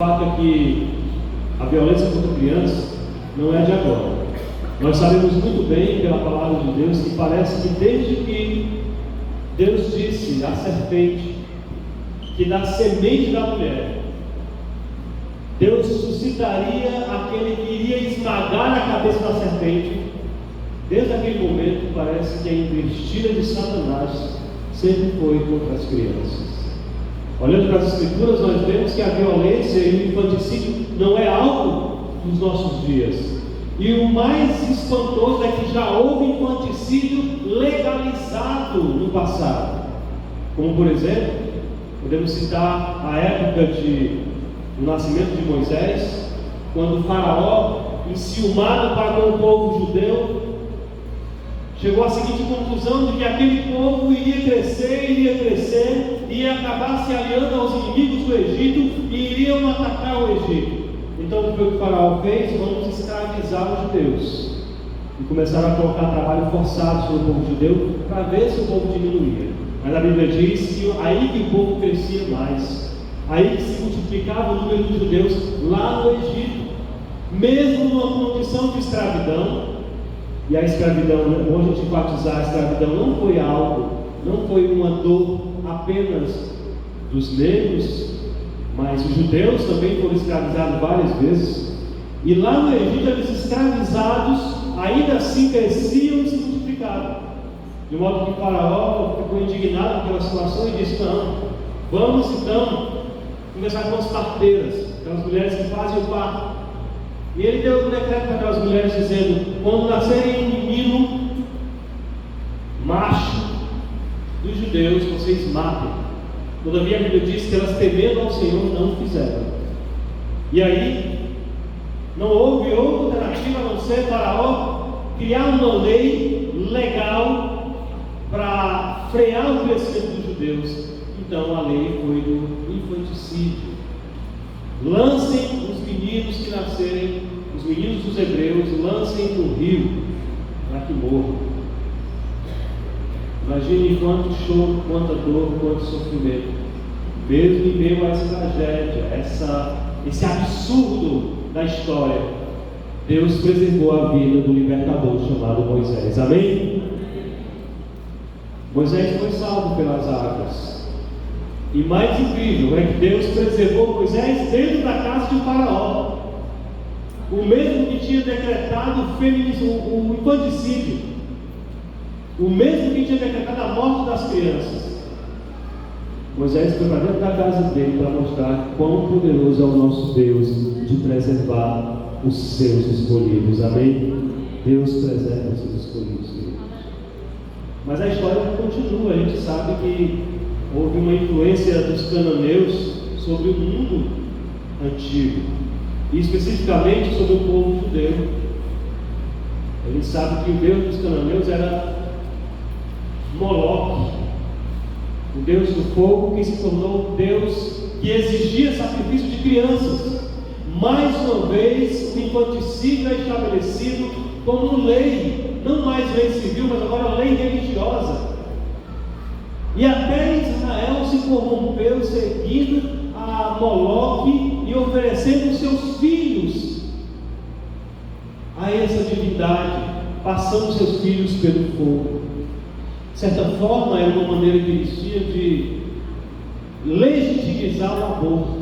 O fato é que a violência contra crianças não é de agora. Nós sabemos muito bem, pela palavra de Deus, que parece que desde que Deus disse à serpente que da semente da mulher Deus suscitaria aquele que iria esmagar a cabeça da serpente, desde aquele momento parece que a investida de Satanás sempre foi contra as crianças. Olhando para as Escrituras, nós vemos que a violência e o infanticídio não é algo dos nossos dias. E o mais espantoso é que já houve infanticídio legalizado no passado. Como, por exemplo, podemos citar a época do nascimento de Moisés, quando o faraó, enciumado para com o povo judeu, chegou à seguinte conclusão de que aquele povo iria crescer, ia acabar se aliando aos inimigos do Egito e iriam atacar o Egito. Então o que o faraó fez? Vamos escravizar os judeus. E começaram a colocar trabalho forçado sobre o povo judeu para ver se o povo diminuía. Mas a Bíblia diz que aí que o povo crescia mais, aí que se multiplicava o número de judeus lá no Egito, mesmo numa condição de escravidão. E a escravidão, hoje a gente enfatizar a escravidão, não foi uma dor apenas dos negros, mas os judeus também foram escravizados várias vezes. E lá no Egito, eles escravizados, ainda assim cresciam e se multiplicavam. De modo que o faraó ficou indignado pela situação e disse: não, vamos então começar com as parteiras, aquelas mulheres que fazem o parto. E ele deu um decreto para aquelas mulheres dizendo: quando nascerem um menino macho dos judeus, vocês matem. Todavia a Bíblia diz que elas, temendo ao Senhor, não fizeram. E aí não houve outra alternativa a não ser Faraó criar uma lei legal para frear o crescimento dos judeus. Então a lei foi do infanticídio. Lancem os meninos que nascerem, os meninos dos hebreus, lancem no rio para que morram. Imagine quanto choro, quanta dor, quanto sofrimento, mesmo em meio a essa tragédia, esse absurdo da história, Deus preservou a vida do libertador chamado Moisés. Amém? Moisés foi salvo pelas águas. E mais incrível é que Deus preservou Moisés dentro da casa de Faraó, o mesmo que tinha decretado o infanticídio, o mesmo que tinha decretado a morte das crianças. Moisés foi para dentro da casa dele para mostrar quão poderoso é o nosso Deus de preservar os seus escolhidos. Amém? Deus preserva os seus escolhidos. Mas a história continua. A gente sabe que houve uma influência dos cananeus sobre o mundo antigo, e especificamente sobre o povo judeu. A gente sabe que o Deus dos cananeus era Moloque, o Deus do fogo, que se tornou Deus que exigia sacrifício de crianças. Mais uma vez, o infanticídio é estabelecido como lei, não mais lei civil, mas agora lei religiosa. E até Israel se corrompeu seguindo a Moloque e oferecendo seus filhos a essa divindade, passando seus filhos pelo fogo. De certa forma, era uma maneira que eles tinham de legitimizar o aborto,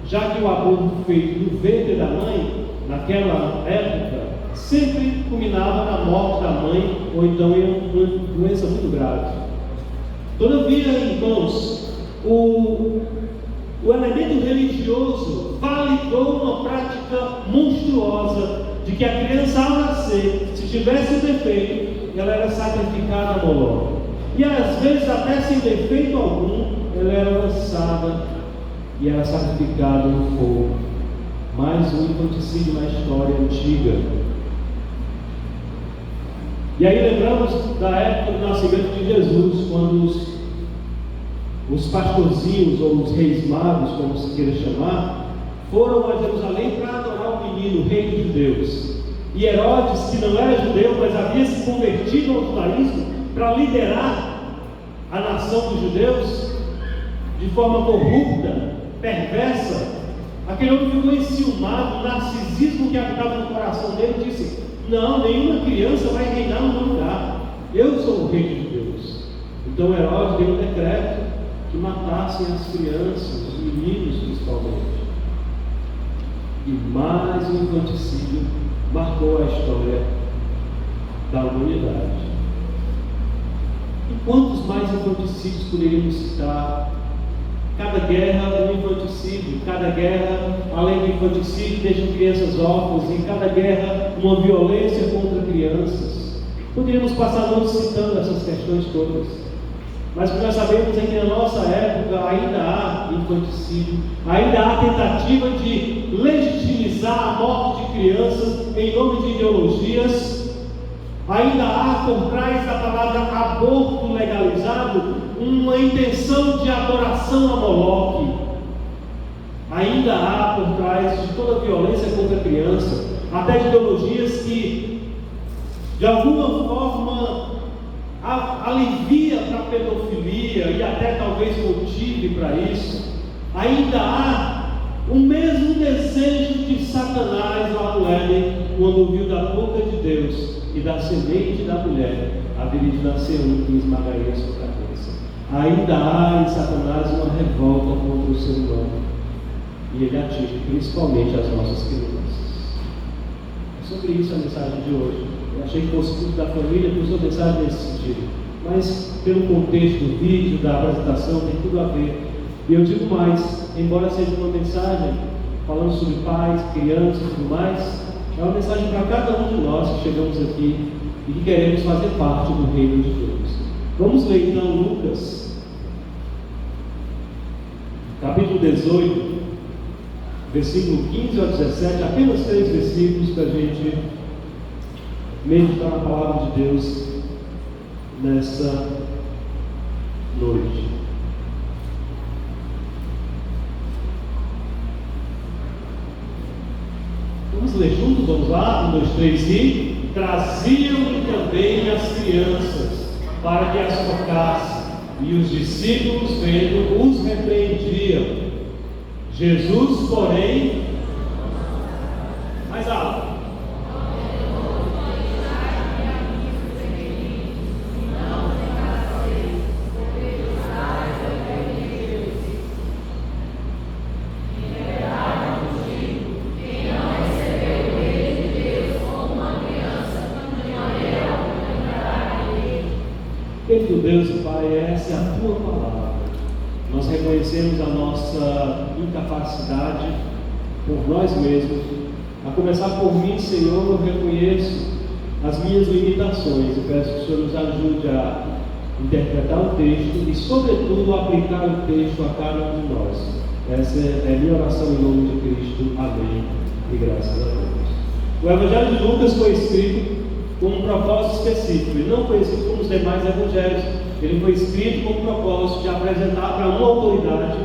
já que o aborto feito no ventre da mãe, naquela época, sempre culminava na morte da mãe, ou então em uma doença muito grave. Todavia, irmãos, o elemento religioso validou uma prática monstruosa de que a criança, ao nascer, se tivesse um defeito, ela era sacrificada a Moloque. E às vezes, até sem defeito algum, ela era lançada e era sacrificada no fogo. Mais um infanticídio na história antiga. E aí lembramos da época do nascimento de Jesus, quando os pastorzinhos, ou os reis magos, como se queira chamar, foram a Jerusalém para adorar o menino, o rei dos judeus. E Herodes, que não era judeu, mas havia se convertido ao judaísmo para liderar a nação dos judeus, de forma corrupta, perversa, Aquele homem ficou enciumado, o narcisismo que habitava no coração dele disse: não, nenhuma criança vai reinar no meu lugar, eu sou o rei de Deus. Então Herodes deu um decreto que matassem as crianças, os meninos principalmente. E mais um infanticídio marcou a história da humanidade. E quantos mais infanticídios poderíamos citar? Cada guerra um infanticídio, cada guerra, além do infanticídio, deixa crianças órfãs, e cada guerra uma violência contra crianças. Poderíamos passar anos citando essas questões todas, mas o que nós sabemos é que na nossa época ainda há infanticídio, ainda há tentativa de legitimizar a morte de crianças em nome de ideologias, ainda há por trás da palavra aborto legalizado uma intenção de adoração a Moloque. Ainda há por trás de toda a violência contra a criança, até de ideologias que de alguma forma alivia para a pedofilia e até talvez motive para isso. Ainda há o mesmo desejo de Satanás lá no Éden, quando viu da boca de Deus e da semente da mulher haveria de nascer um que esmagaria a sua cabeça. Ainda há em Satanás uma revolta contra o ser humano, e ele atinge principalmente as nossas crianças. É sobre isso a mensagem de hoje. Eu achei que fosse tudo da família, por sua mensagem nesse sentido, mas pelo contexto do vídeo, da apresentação, tem tudo a ver. E eu digo mais, embora seja uma mensagem falando sobre pais, crianças e tudo mais, é uma mensagem para cada um de nós que chegamos aqui e que queremos fazer parte do reino de Deus. Vamos ler então Lucas, capítulo 18, versículo 15 ao 17, apenas 3 versículos para a gente meditar na palavra de Deus nessa noite. Vamos ler juntos? Vamos lá? 1, 2, 3 e... Traziam-lhe também as crianças para que as tocasse, e os discípulos, vendo, os repreendiam. Jesus, porém, mais alto. Querido Deus e Pai, essa é a Tua palavra. Nós reconhecemos a nossa incapacidade por nós mesmos. A começar por mim, Senhor, eu reconheço as minhas limitações e peço que o Senhor nos ajude a interpretar o texto e, sobretudo, aplicar o texto a cada um de nós. Essa é a minha oração em nome de Cristo. Amém. E graças a Deus. O Evangelho de Lucas foi escrito com um propósito específico. Ele não foi escrito como os demais evangelhos. Ele foi escrito com o propósito de apresentar para uma autoridade,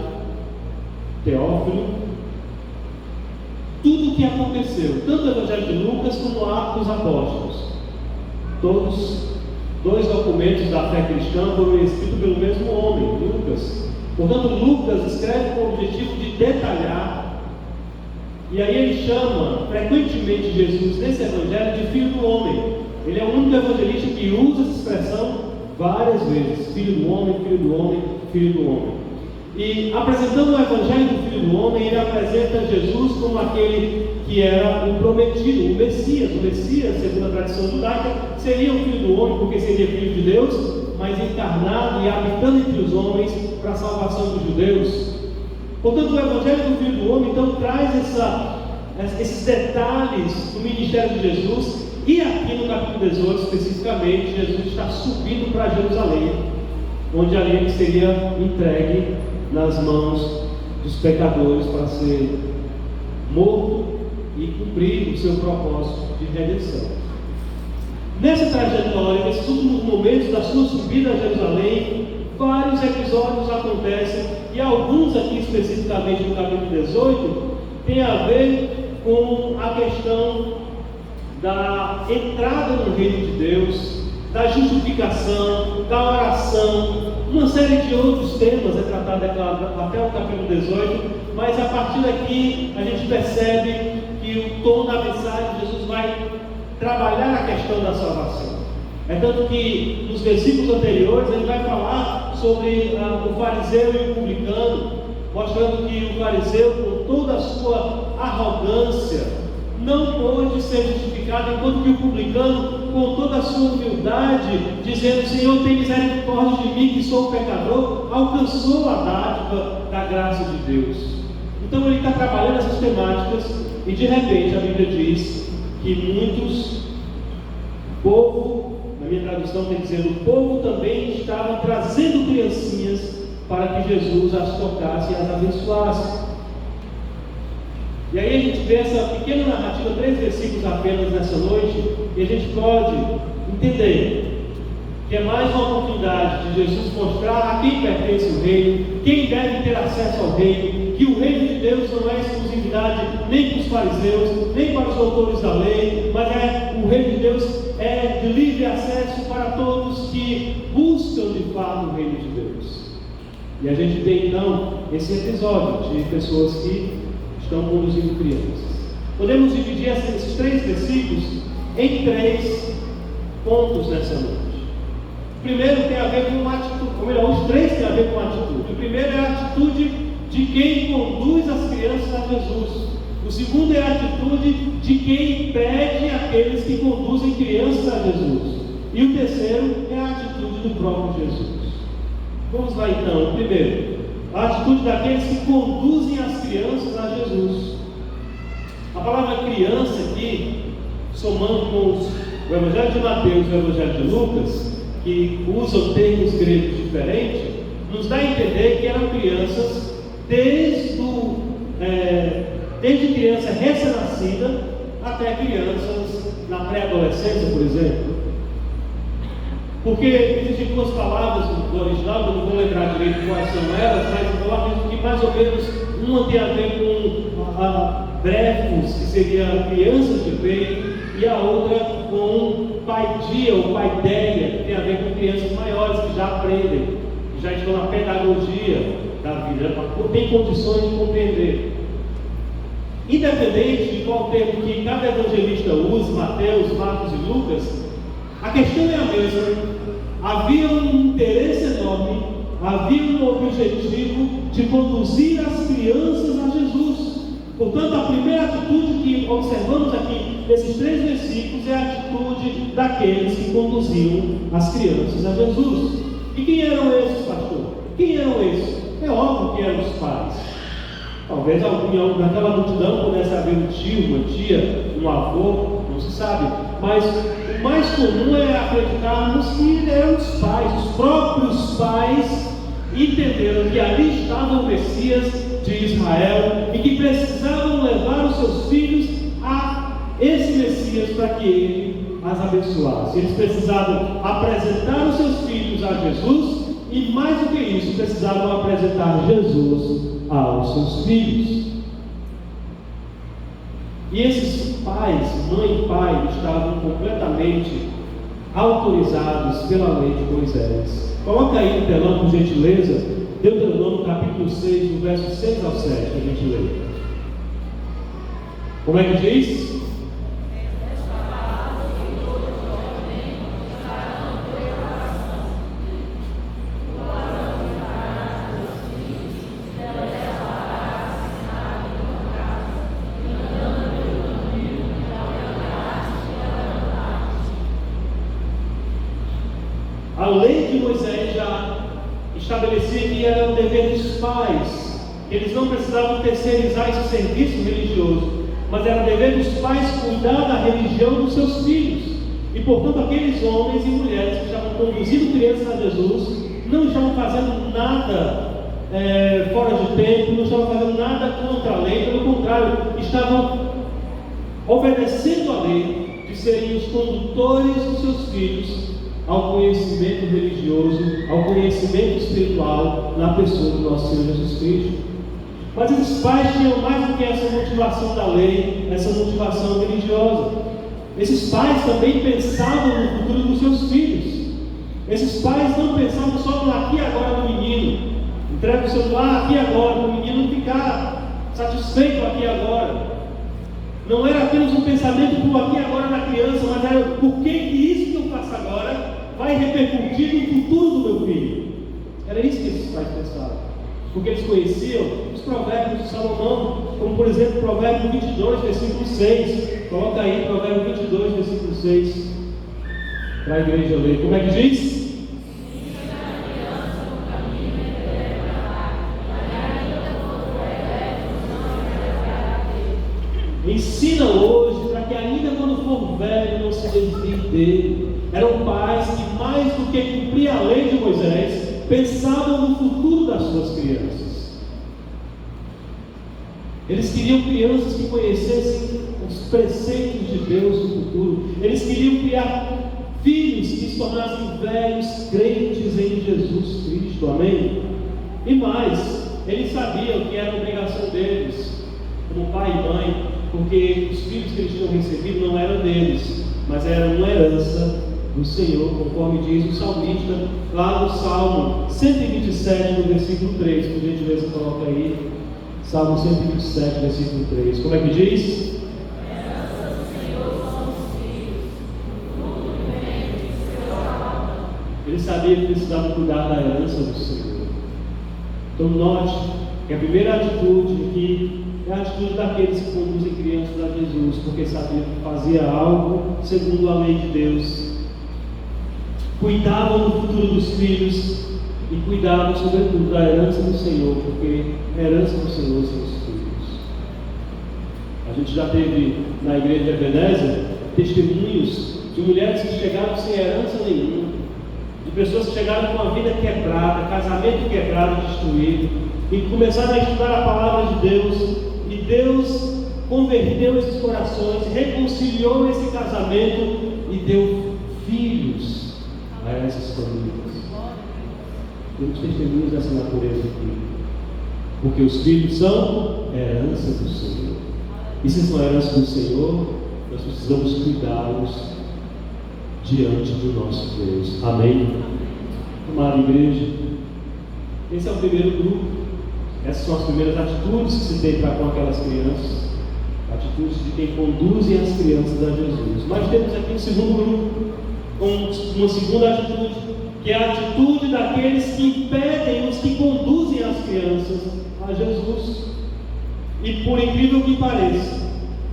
Teófilo, tudo o que aconteceu, tanto no Evangelho de Lucas como no Atos dos Apóstolos. Todos 2 documentos da fé cristã foram escritos pelo mesmo homem, Lucas. Portanto, Lucas escreve com o objetivo de detalhar. E aí ele chama frequentemente Jesus nesse evangelho de Filho do Homem. Ele é o único evangelista que usa essa expressão várias vezes: Filho do Homem, Filho do Homem, Filho do Homem. E apresentando o evangelho do Filho do Homem, ele apresenta Jesus como aquele que era o prometido, o Messias. O Messias, segundo a tradição judaica, seria o Filho do Homem, porque seria Filho de Deus, mas encarnado e habitando entre os homens para a salvação dos judeus. Portanto, o Evangelho do Filho do Homem então traz esses detalhes do ministério de Jesus. E aqui no capítulo 18, especificamente, Jesus está subindo para Jerusalém, onde ali ele seria entregue nas mãos dos pecadores para ser morto e cumprir o seu propósito de redenção. Nessa trajetória, nesses últimos momentos da sua subida a Jerusalém, vários episódios acontecem, e alguns aqui especificamente no capítulo 18 tem a ver com a questão da entrada no reino de Deus, da justificação, da oração, Uma série de outros temas é tratado até o capítulo 18, mas a partir daqui a gente percebe que o tom da mensagem, Jesus vai trabalhar a questão da salvação. É tanto que nos versículos anteriores ele vai falar sobre o fariseu e o publicano, mostrando que o fariseu, com toda a sua arrogância, não pôde ser justificado, enquanto que o publicano, com toda a sua humildade, dizendo: Senhor, tem misericórdia de mim, que sou pecador, alcançou a dádiva da graça de Deus. Então ele está trabalhando essas temáticas, e de repente a Bíblia diz que muitos, povo, na minha tradução está dizendo, o povo também estava trazendo criancinhas para que Jesus as tocasse e as abençoasse. E aí a gente vê essa pequena narrativa, 3 versículos apenas nessa noite, e a gente pode entender que é mais uma oportunidade de Jesus mostrar a quem pertence o reino, quem deve ter acesso ao reino, que o reino de Deus não é exclusividade nem para os fariseus, nem para os doutores da lei, mas o reino de Deus é de livre acesso para todos que buscam de fato o reino de Deus. E a gente tem então esse episódio de pessoas que estão conduzindo crianças. Podemos dividir esses 3 versículos em 3 pontos nessa noite. O primeiro tem a ver com uma atitude, ou melhor, os 3 têm a ver com uma atitude. O primeiro é a atitude de quem conduz as crianças a Jesus. O segundo é a atitude de quem impede aqueles que conduzem crianças a Jesus. E o terceiro é a atitude do próprio Jesus. Vamos lá então. O primeiro, a atitude daqueles que conduzem as crianças a Jesus. A palavra criança aqui, somando com o Evangelho de Mateus e o Evangelho de Lucas, que usam termos gregos diferentes, nos dá a entender que eram crianças desde criança recém-nascida até crianças na pré-adolescência, por exemplo. Porque existem 2 palavras do original, eu não vou lembrar direito quais são elas, mas eu acredito que mais ou menos uma tem a ver com brefos, que seria crianças de peito, e a outra com paidia ou paideia, que tem a ver com crianças maiores que já aprendem, que já estão na pedagogia da vida, tem condições de compreender. Independente de qual termo que cada evangelista use, Mateus, Marcos e Lucas, a questão é a mesma. Havia um interesse enorme, havia um objetivo de conduzir as crianças a Jesus. Portanto, a primeira atitude que observamos aqui nesses 3 versículos é a atitude daqueles que conduziam as crianças a Jesus. E quem eram esses, pastor? Quem eram esses? É óbvio que eram os pais. Talvez naquela multidão pudesse haver um tio, uma tia, um avô, não se sabe. Mas o mais comum é acreditarmos que eram os pais. Os próprios pais entenderam que ali estava o Messias de Israel e que precisavam levar os seus filhos a esse Messias para que ele as abençoasse. Eles precisavam apresentar os seus filhos a Jesus e, mais do que isso, precisavam apresentar Jesus aos seus filhos. E esses pais, mãe e pai, estavam completamente autorizados pela lei de Moisés. Coloca aí no telão, por gentileza, Deuteronômio capítulo 6, do verso 6 ao 7, que a gente lê. Como é que diz? A lei de Moisés já estabelecia que era o dever dos pais, que eles não precisavam terceirizar esse serviço religioso, mas era o dever dos pais cuidar da religião dos seus filhos. E portanto aqueles homens e mulheres que estavam conduzindo crianças a Jesus não estavam fazendo nada fora de tempo, não estavam fazendo nada contra a lei, pelo contrário, estavam obedecendo a lei de serem os condutores dos seus filhos ao conhecimento religioso, ao conhecimento espiritual na pessoa do nosso Senhor Jesus Cristo. Mas esses pais tinham mais do que essa motivação da lei, essa motivação religiosa. Esses pais também pensavam no futuro dos seus filhos. Esses pais não pensavam só no aqui e agora do menino. Entrega o celular aqui e agora, para o menino ficar satisfeito aqui e agora. Não era apenas um pensamento do aqui e agora da criança, mas era por que isso que eu faço agora vai repercutir no futuro do meu filho. Era isso que esses pais pensavam. Porque eles conheciam os provérbios de Salomão, como por exemplo, Provérbio 22, versículo 6. Coloca aí, Provérbio 22, versículo 6, para a igreja ler. Como é que diz? Ensina hoje, para que ainda quando for velho não se desvie dele. Eram pais que, mais do que cumprir a lei de Moisés, pensavam no futuro das suas crianças. Eles queriam crianças que conhecessem os preceitos de Deus no futuro. Eles queriam criar filhos que se tornassem velhos crentes em Jesus Cristo. Amém? E mais, eles sabiam que era obrigação deles, como pai e mãe, porque os filhos que eles tinham recebido não eram deles, mas era uma herança do Senhor, conforme diz o salmista lá no Salmo 127, no versículo 3. Por gentileza, coloca aí, Salmo 127, versículo 3. Como é que diz? Ele sabia que precisava cuidar da herança do Senhor. Então note que a primeira atitude aqui é a atitude daqueles que conduzem crianças a Jesus, porque sabiam que fazia algo segundo a lei de Deus. Cuidavam do futuro dos filhos e cuidavam sobretudo da herança do Senhor, porque a herança do Senhor são os filhos. A gente já teve na igreja de Ebenezer testemunhos de mulheres que chegaram sem herança nenhuma, de pessoas que chegaram com a vida quebrada, casamento quebrado, destruído, e começaram a estudar a palavra de Deus, e Deus converteu esses corações, reconciliou esse casamento e deu filhos a essas famílias. Temos testemunhos dessa natureza aqui, porque os filhos são herança do Senhor, e se são herança do Senhor, nós precisamos cuidá-los diante do nosso Deus. Amém? Amada igreja, esse é o primeiro grupo. Essas são as primeiras atitudes que se tem para com aquelas crianças, atitudes de quem conduzem as crianças a Jesus. Mas temos aqui um segundo grupo, com uma segunda atitude, que é a atitude daqueles que impedem os que conduzem as crianças a Jesus. E por incrível que pareça,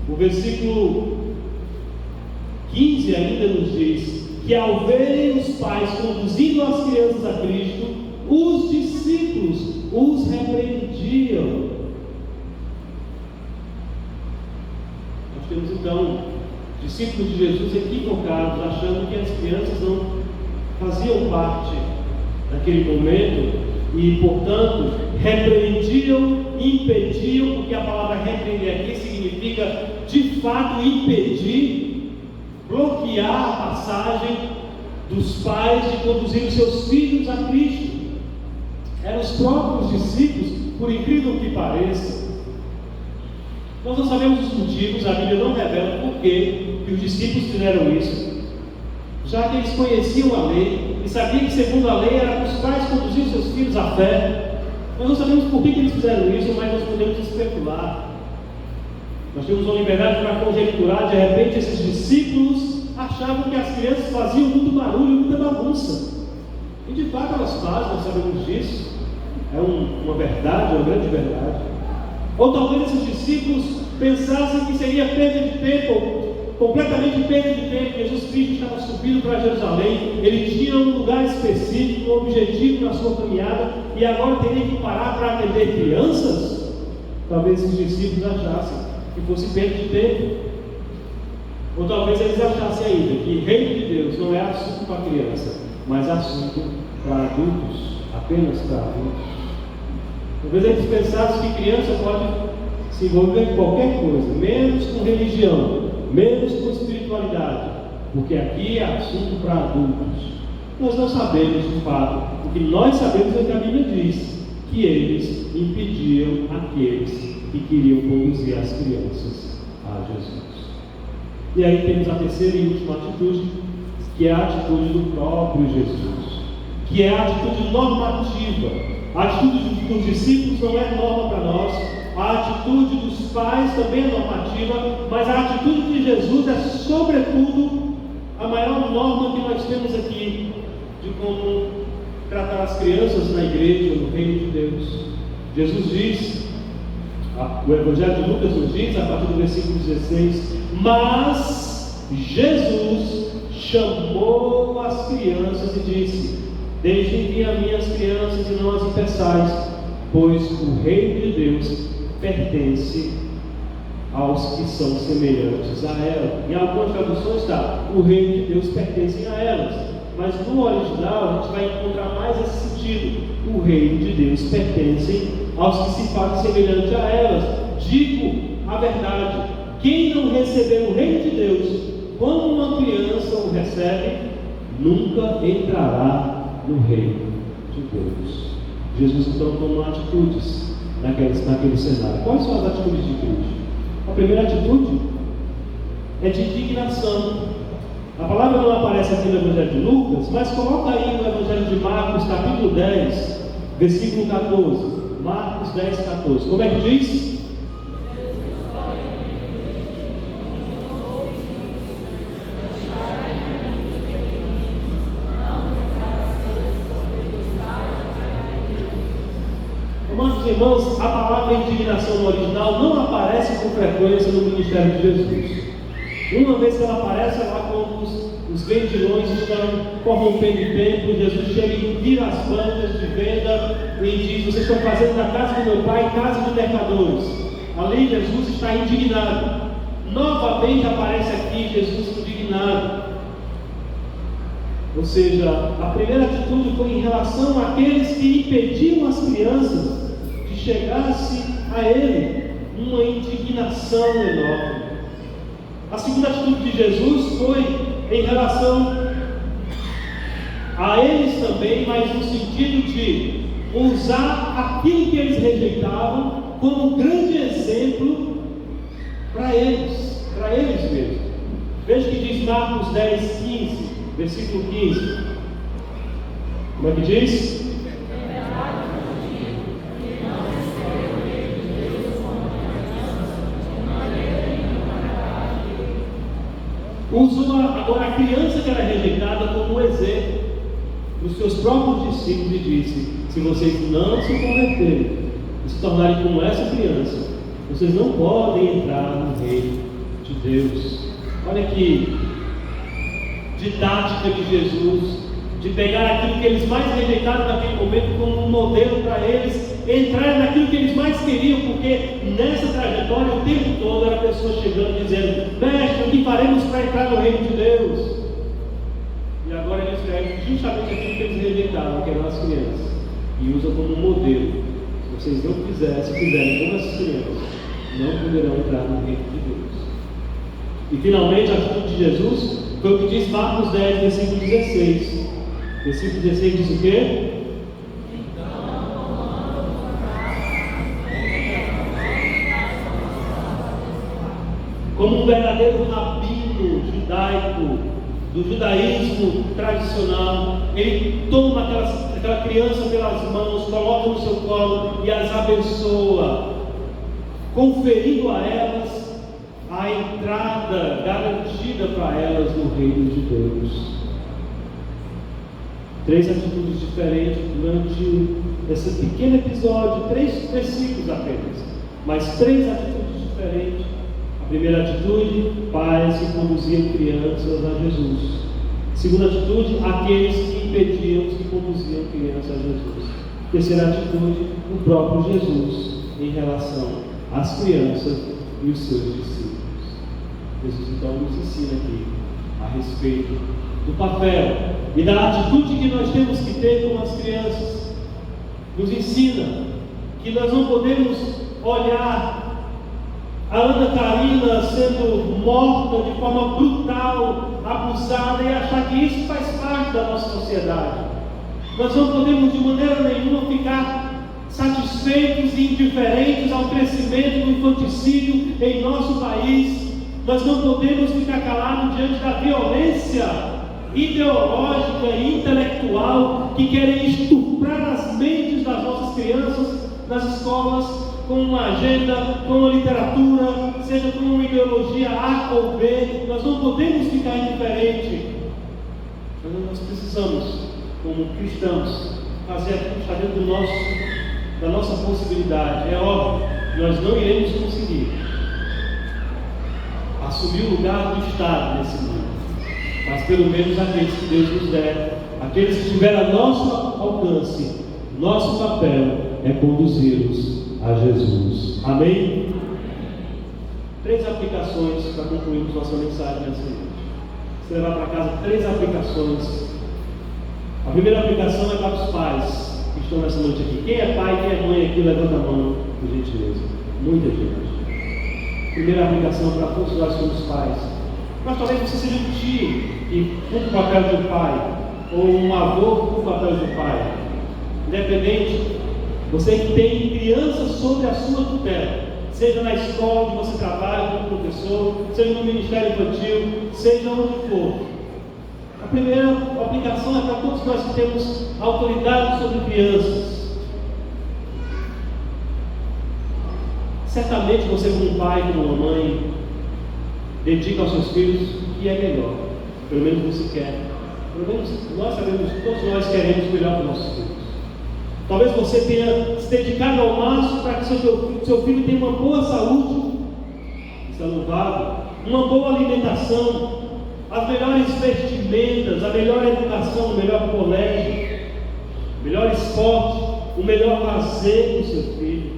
o versículo 15 ainda nos diz que ao verem os pais conduzindo as crianças a Cristo, os discípulos os repreendiam. Nós temos então discípulos de Jesus equivocados, achando que as crianças não faziam parte daquele momento e, portanto, repreendiam, impediam, porque a palavra repreender aqui significa de fato impedir, bloquear a passagem dos pais de conduzir os seus filhos a Cristo. Eram os próprios discípulos, por incrível que pareça. Nós não sabemos os motivos, a Bíblia não revela por que os discípulos fizeram isso, já que eles conheciam a lei e sabiam que segundo a lei era para os pais conduzir seus filhos à fé. Nós não sabemos por que eles fizeram isso, mas nós podemos especular. Nós temos uma liberdade para conjecturar. De repente esses discípulos achavam que as crianças faziam muito barulho, muita bagunça, e de fato elas fazem, nós sabemos disso. É uma verdade, uma grande verdade. Ou talvez esses discípulos pensassem que seria perda de tempo, completamente perda de tempo. Jesus Cristo estava subindo para Jerusalém, ele tinha um lugar específico, um objetivo na sua caminhada, e agora teria que parar para atender crianças? Talvez esses discípulos achassem que fosse perda de tempo. Ou talvez eles achassem ainda que reino de Deus não é assunto para criança, mas assunto para adultos, apenas para adultos. Talvez eles pensassem que criança pode se envolver com qualquer coisa, menos com religião, menos com espiritualidade, porque aqui é assunto para adultos. Nós não sabemos de fato. O que nós sabemos é que a Bíblia diz que eles impediam aqueles que queriam conduzir as crianças a Jesus. E aí temos a terceira e última atitude, que é a atitude do próprio Jesus, que é a atitude normativa. A atitude dos discípulos não é norma para nós, a atitude dos pais também é normativa, mas a atitude de Jesus é, sobretudo, a maior norma que nós temos aqui de como tratar as crianças na igreja, no reino de Deus. Jesus diz, o Evangelho de Lucas nos diz, a partir do versículo 16: mas Jesus chamou as crianças e disse: deixem vir a minhas crianças e não as impeçais, pois o reino de Deus pertence aos que são semelhantes a ela. Em algumas traduções está: o reino de Deus pertence a elas, mas no original a gente vai encontrar mais esse sentido: o reino de Deus pertence aos que se fazem semelhantes a elas. Digo a verdade: quem não receber o reino de Deus como uma criança o recebe, nunca entrará no reino de Deus. Jesus então tomou atitudes naquele cenário. Quais são as atitudes de Cristo? A primeira atitude é de indignação. A palavra não aparece aqui no Evangelho de Lucas, mas coloca aí no Evangelho de Marcos, capítulo 10, versículo 14. Marcos 10, 14. Como é que diz? Amados irmãos, a palavra indignação no original não aparece com frequência no ministério de Jesus. Uma vez que ela aparece, é lá quando os vendilhões estão corrompendo o templo. Jesus chega e vira as bancas de venda e diz: vocês estão fazendo da casa do meu pai casa de mercadores. Ali Jesus está indignado. Novamente aparece aqui Jesus indignado. Ou seja, a primeira atitude foi em relação àqueles que impediam as crianças de chegar-se a Ele, uma indignação enorme. A segunda atitude de Jesus foi em relação a eles também, mas no sentido de usar aquilo que eles rejeitavam como um grande exemplo para eles mesmos. Veja o que diz Marcos 10, 15, versículo 15. Como é que diz? Usou agora a criança que era rejeitada como exemplo dos seus próprios discípulos e disse: se vocês não se converterem e se tornarem como essa criança, vocês não podem entrar no reino de Deus. Olha que didática de Jesus, de pegar aquilo que eles mais rejeitaram naquele momento como um modelo para eles entrarem naquilo que eles mais queriam, porque nessa trajetória o tempo todo era pessoas chegando e dizendo: mestre, o que faremos para entrar no reino de Deus? E agora ele escreve justamente aquilo que eles rejeitaram, que eram as crianças, e usa como modelo: se vocês não fizerem como essas crianças, não poderão entrar no reino de Deus. E finalmente a atitude de Jesus foi o que diz Marcos 10, versículo 16. Versículo 16 diz o quê? Como um verdadeiro rabino judaico do judaísmo tradicional, ele toma aquela criança pelas mãos, coloca no seu colo e as abençoa, conferindo a elas a entrada garantida para elas no reino de Deus. Três atitudes diferentes durante esse pequeno episódio, 3 versículos apenas, mas 3 atitudes diferentes. A primeira atitude: pais que conduziam crianças a Jesus. Segunda atitude: aqueles que impediam os que conduziam crianças a Jesus. Terceira atitude: o próprio Jesus em relação às crianças e os seus discípulos. Jesus então nos ensina aqui a respeito do papel e da atitude que nós temos que ter com as crianças. Nos ensina que nós não podemos olhar a Ana Karina sendo morta de forma brutal, abusada, e achar que isso faz parte da nossa sociedade. Nós não podemos de maneira nenhuma ficar satisfeitos e indiferentes ao crescimento do infanticídio em nosso país. Nós não podemos ficar calados diante da violência ideológica e intelectual que querem estuprar as mentes das nossas crianças nas escolas com uma agenda, com uma literatura, seja com uma ideologia A ou B. Nós não podemos ficar indiferente. Nós precisamos, como cristãos, fazer aquilo que está dentro da nossa possibilidade. É óbvio, nós não iremos conseguir assumir o lugar do Estado nesse mundo, mas pelo menos aqueles que Deus nos der, aqueles que estiverem a nosso alcance, nosso papel é conduzi-los a Jesus. Amém? 3 aplicações para concluirmos nossa mensagem nessa noite. Você levar para casa 3 aplicações. A primeira aplicação é para os pais que estão nessa noite aqui. Quem é pai, quem é mãe aqui, levanta a mão, por gentileza. Muita gente. Primeira aplicação para todos nós que somos pais. Mas talvez você seja um tio que cumpre o papel de um pai, ou um avô que cumpre o papel de um pai. Independente, você que tem crianças sob a sua tutela, seja na escola onde você trabalha como professor, seja no ministério infantil, seja onde for. A primeira aplicação é para todos nós que temos autoridade sobre crianças. Certamente você, como pai, como mãe, dedica aos seus filhos o que é melhor. Pelo menos você quer. Pelo menos nós sabemos, todos nós queremos o melhor para os nossos filhos. Talvez você tenha se dedicado ao máximo para que seu filho tenha uma boa saúde, isso é louvável, uma boa alimentação, as melhores vestimentas, a melhor educação, o melhor colégio, o melhor esporte, o melhor lazer do seu filho.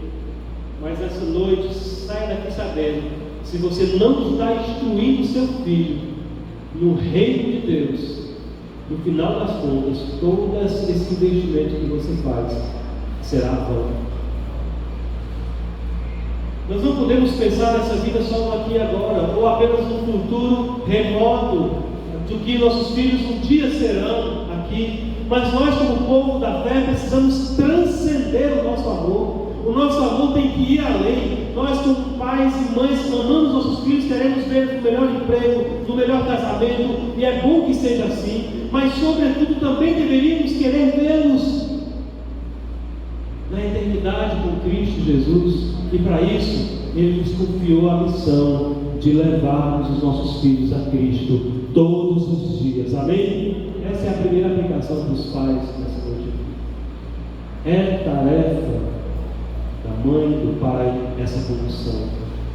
Mas essa noite, saia daqui sabendo, se você não está instruindo seu filho no reino de Deus, no final das contas, todo esse investimento que você faz será vão. Nós não podemos pensar nessa vida só no aqui e agora, ou apenas no futuro remoto, do que nossos filhos um dia serão aqui. Mas nós, como povo da fé, precisamos transcender o nosso amor. O nosso amor tem que ir além. Nós, como pais e mães que amamos nossos filhos, queremos ver no melhor emprego, no melhor casamento, e é bom que seja assim, mas sobretudo também deveríamos querer vê-los na eternidade com Cristo Jesus, e para isso Ele nos confiou a missão de levarmos os nossos filhos a Cristo todos os dias. Amém? Essa é a primeira aplicação dos pais nessa noite. É tarefa da mãe, do pai, essa condução.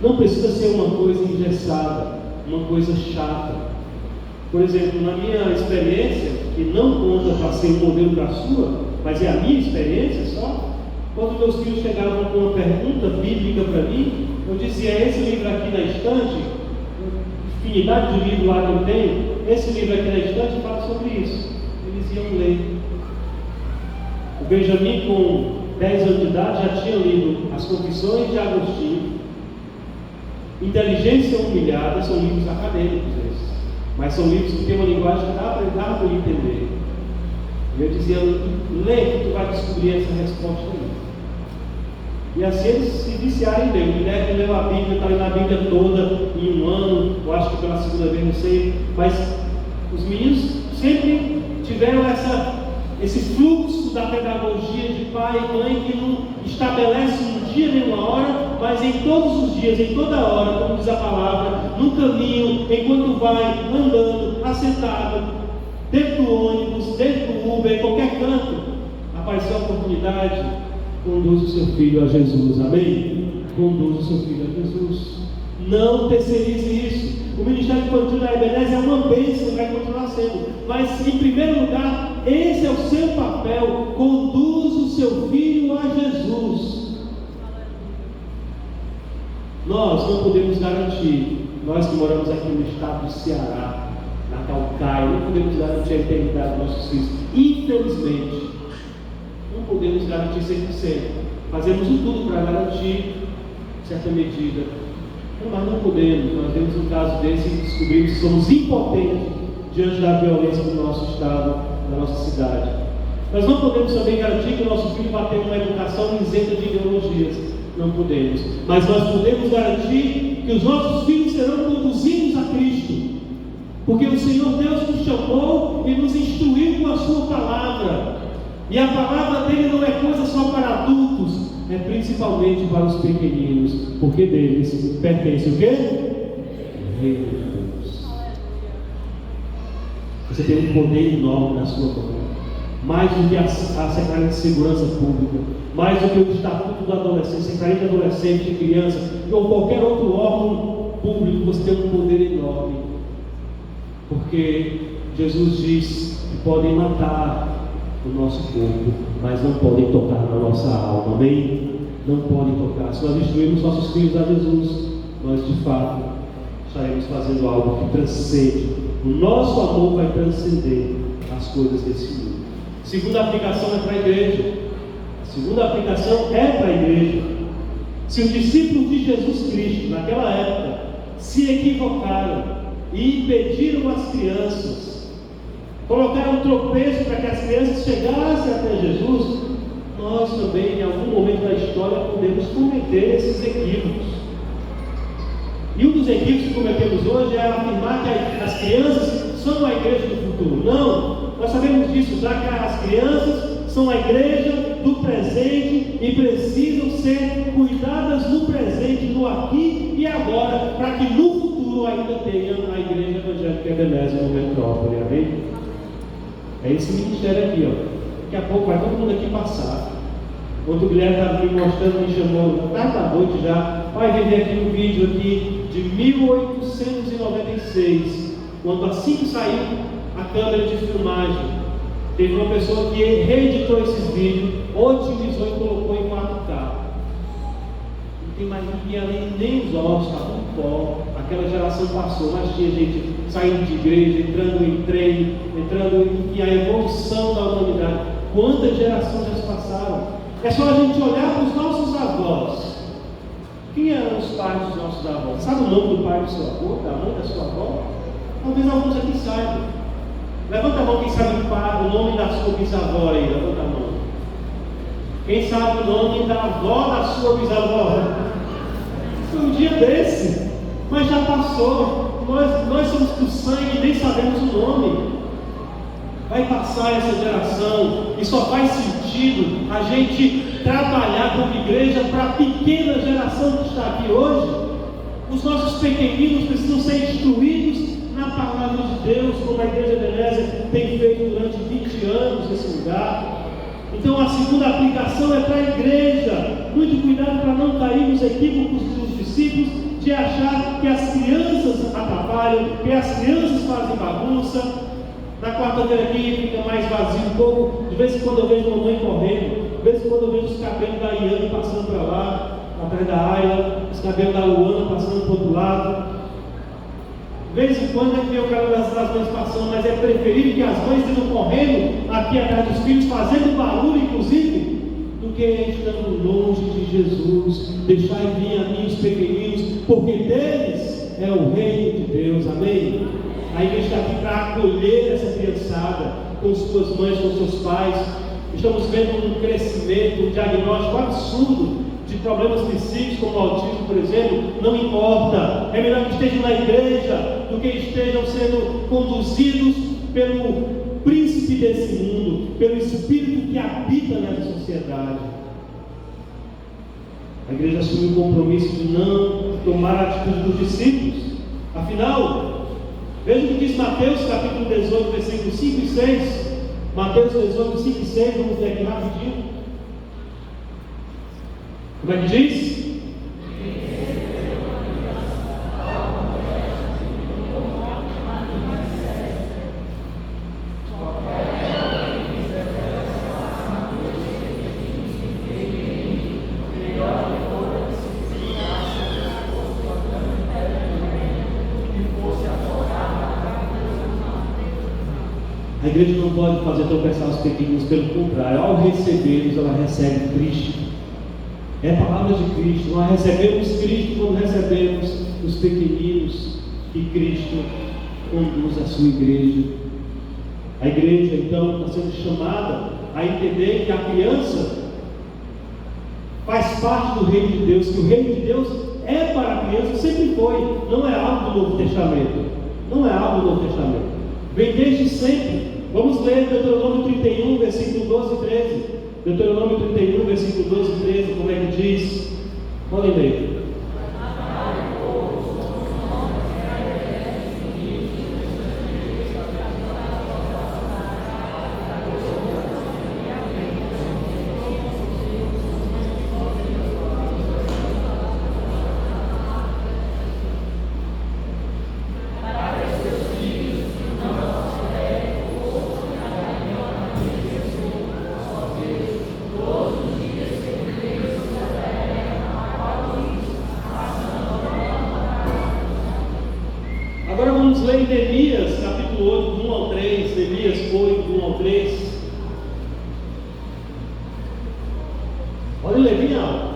Não precisa ser uma coisa engessada, uma coisa chata. Por exemplo, na minha experiência, que não conta para ser um modelo para a sua, mas é a minha experiência só, quando meus filhos chegavam com uma pergunta bíblica para mim, eu dizia: esse livro aqui na estante, infinidade de livros lá que eu tenho, esse livro aqui na estante fala sobre isso. Eles iam ler. O Benjamin, com 10 anos de idade, já tinha lido As Confissões de Agostinho. Inteligência Humilhada, são livros acadêmicos esses, mas são livros que têm uma linguagem que dá para ele entender. E eu dizia: lê que tu vai descobrir essa resposta aí. E assim eles se viciaram em ler. O Guilherme leu a Bíblia, está lendo a Bíblia toda em um ano, eu acho que pela segunda vez, não sei, mas os meninos sempre tiveram esse fluxo da pedagogia de pai e mãe que não estabelece um dia nem uma hora, mas em todos os dias, em toda hora, como diz a palavra, no caminho, enquanto vai andando, assentado, dentro do ônibus, dentro do Uber, em qualquer canto, apareceu a oportunidade, conduz o seu filho a Jesus. Amém? Conduz o seu filho a Jesus. Não terceirize isso. O ministério infantil da Ebenezer é uma bênção e vai continuar sendo, mas em primeiro lugar, esse é o seu papel. Conduz o seu filho a Jesus. Nós não podemos garantir, nós que moramos aqui no estado do Ceará, na Calcaia, não podemos garantir a eternidade dos nossos filhos. Infelizmente, não podemos garantir 100%. Fazemos o tudo para garantir certa medida, mas não podemos. Nós temos um caso desse e descobrimos que somos impotentes diante da violência do nosso estado, da nossa cidade. Nós não podemos também garantir que o nosso filho vai ter uma educação isenta de ideologias. Não podemos. Mas nós podemos garantir que os nossos filhos serão conduzidos a Cristo. Porque o Senhor Deus nos chamou e nos instruiu com a sua palavra. E a palavra dele não é coisa só para adultos, é principalmente para os pequeninos, porque deles pertence o quê? O reino de Deus. Você tem um poder enorme na sua mão, mais do que a Secretaria de Segurança Pública, mais do que o Estatuto do Adolescente, Secretaria de Adolescente e Criança, ou qualquer outro órgão público. Você tem um poder enorme, porque Jesus diz que podem matar o nosso corpo, mas não podem tocar na nossa alma, amém? Não podem tocar. Se nós instruirmos nossos filhos a Jesus, nós de fato estaremos fazendo algo que transcende. O nosso amor vai transcender as coisas desse mundo. A segunda aplicação é para a igreja. A segunda aplicação é para a igreja. Se os discípulos de Jesus Cristo, naquela época, se equivocaram e impediram as crianças, colocaram um tropeço para que as crianças chegassem até Jesus, nós também, em algum momento da história, podemos cometer esses equívocos. E um dos equívocos que cometemos hoje é afirmar que as crianças são a igreja do futuro. Não, nós sabemos disso, já que as crianças são a igreja do presente e precisam ser cuidadas no presente, no aqui e agora, para que no futuro ainda tenha a igreja evangélica Ebenezer no Metrópole, amém? É esse ministério aqui, ó. Daqui a pouco vai todo mundo aqui passar. Quando o Guilherme estava me mostrando, me chamou, tarde da noite já, vai ver aqui um vídeo aqui de 1896, quando assim que saiu a câmera de filmagem, teve uma pessoa que reeditou esses vídeos, otimizou e colocou em 4K. Não tem mais ninguém ali, nem os ossos, está com pó. Aquela geração passou, mas tinha gente saindo de igreja, entrando em trem, entrando em a evolução da humanidade. Quantas gerações já se passaram? É só a gente olhar para os nossos avós. Quem eram os pais dos nossos avós? Sabe o nome do pai do seu avô, da mãe da sua avó? Talvez alguns aqui saibam. Levanta a mão quem sabe o nome da sua bisavó aí, levanta a mão. Quem sabe o nome da avó da sua bisavó? Foi um dia desse, mas já passou. Nós somos do sangue e nem sabemos o nome. Vai passar essa geração e só faz sentido a gente trabalhar como igreja para a pequena geração que está aqui hoje. Os nossos pequeninos precisam ser instruídos na palavra de Deus, como a igreja Ebenezer tem feito durante 20 anos nesse lugar. Então a segunda aplicação é para a igreja. Muito cuidado para não cair nos equívocos dos discípulos de achar que as crianças atrapalham, que as crianças fazem bagunça. Na quarta-feira aqui fica mais vazio um pouco. De vez em quando eu vejo a mamãe correndo, de vez em quando eu vejo os cabelos da Iane passando para lá, atrás da Ayla, os cabelos da Luana passando para o outro lado. De vez em quando a gente vê o cabelo das mães passando, mas é preferível que as mães estejam correndo aqui atrás dos filhos, fazendo barulho, inclusive, do que estando longe de Jesus. Deixai vir a mim os pequeninos, porque deles é o reino de Deus, amém? A igreja está aqui para acolher essa criançada, com suas mães, com seus pais. Estamos vendo um crescimento, um diagnóstico absurdo de problemas psíquicos, como o autismo, por exemplo. Não importa, é melhor que estejam na igreja do que estejam sendo conduzidos pelo príncipe desse mundo, pelo espírito que habita nessa sociedade. A igreja assumiu o compromisso de não tomar a atitude dos discípulos. Afinal, veja o que diz Mateus capítulo 18, versículos 5 e 6. Mateus 18, 5 e 6, vamos ler aqui rapidinho. Como é que diz? A igreja não pode fazer tropeçar os pequenos, pelo contrário, ao recebê-los, ela recebe Cristo. É a palavra de Cristo. Nós recebemos Cristo quando recebemos os pequeninos que Cristo conduz à sua igreja. A igreja, então, está sendo chamada a entender que a criança faz parte do reino de Deus, que o reino de Deus é para a criança, sempre foi, não é algo do Novo Testamento. Não é algo do Novo Testamento. Vem desde sempre. Vamos ler Deuteronômio 31, versículo 12 e 13. Deuteronômio 31, versículo 12 e 13, como é que diz? Podem ler. Vamos ler em Neemias, capítulo 8, do 1 ao 3, Neemias 8, do 1 ao 3. Pode ler bem alto.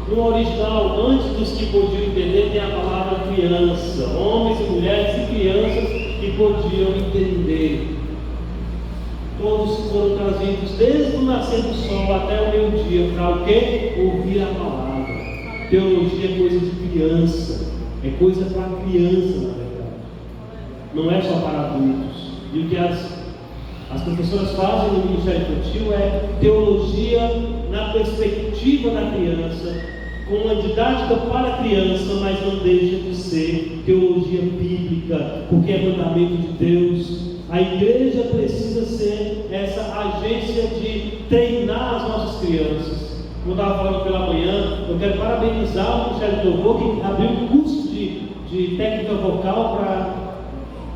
No original, antes dos que podiam entender, tem a palavra criança, homens e mulheres e crianças que podiam entender. Todos foram trazidos desde o nascer do sol até o meio-dia para o quê? Ouvir a palavra. Teologia é coisa de criança, é coisa para criança, na verdade. Não é só para adultos. E o que as professoras fazem no Ministério Infantil é teologia na perspectiva da criança, com uma didática para a criança, mas não deixa de ser teologia bíblica, porque é mandamento de Deus. A igreja precisa ser essa agência de treinar as nossas crianças. Como eu estava falando pela manhã, eu quero parabenizar o Ministério do Louvor, que abriu um curso de técnica vocal para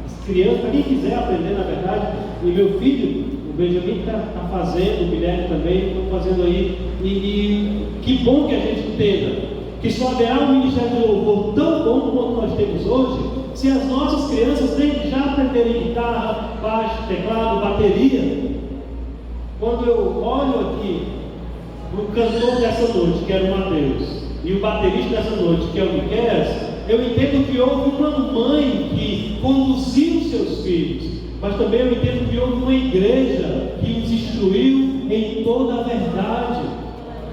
as crianças, para quem quiser aprender, na verdade. E meu filho, o Benjamin, está fazendo, o Guilherme também, estão fazendo aí. E que bom que a gente entenda que só haverá um Ministério do Louvor tão bom quanto nós temos hoje, se as nossas crianças desde já aprenderem guitarra, baixo, teclado, bateria. Quando eu olho aqui o cantor dessa noite, que era o Mateus, e o baterista dessa noite, que é o Miqueias, eu entendo que houve uma mãe que conduziu seus filhos, mas também eu entendo que houve uma igreja que os instruiu em toda a verdade,